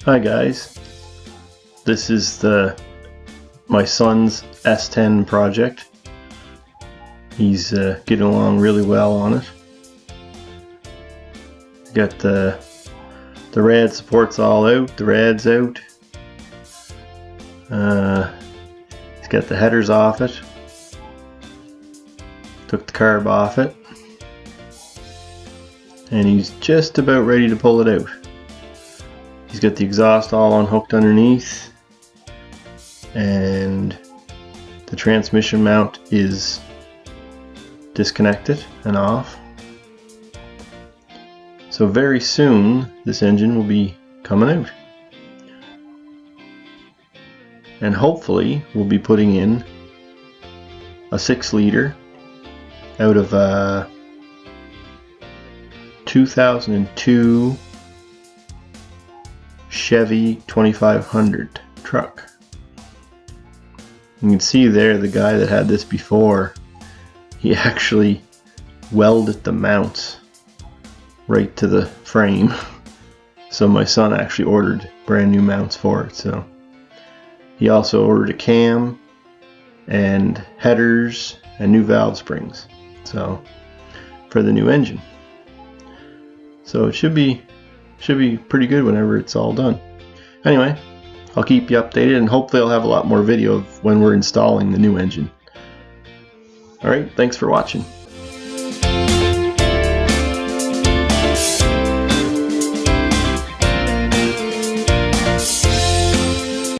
Hi guys, this is my son's S10 project. He's getting along really well on it. Got the rad supports all out, the rad's out. He's got the headers off it. Took the carb off it. And he's just about ready to pull it out. He's got the exhaust all unhooked underneath, and the transmission mount is disconnected and off. So very soon this engine will be coming out, and hopefully we'll be putting in a 6-liter out of a 2002 Chevy 2500 truck. You can see there the guy that had this before, he actually welded the mounts right to the frame. So my son actually ordered brand new mounts for it. So he also ordered a cam and headers and new valve springs, so for the new engine. So it should be pretty good whenever it's all done. Anyway, I'll keep you updated, and hopefully I'll have a lot more video of when we're installing the new engine. Alright, thanks for watching.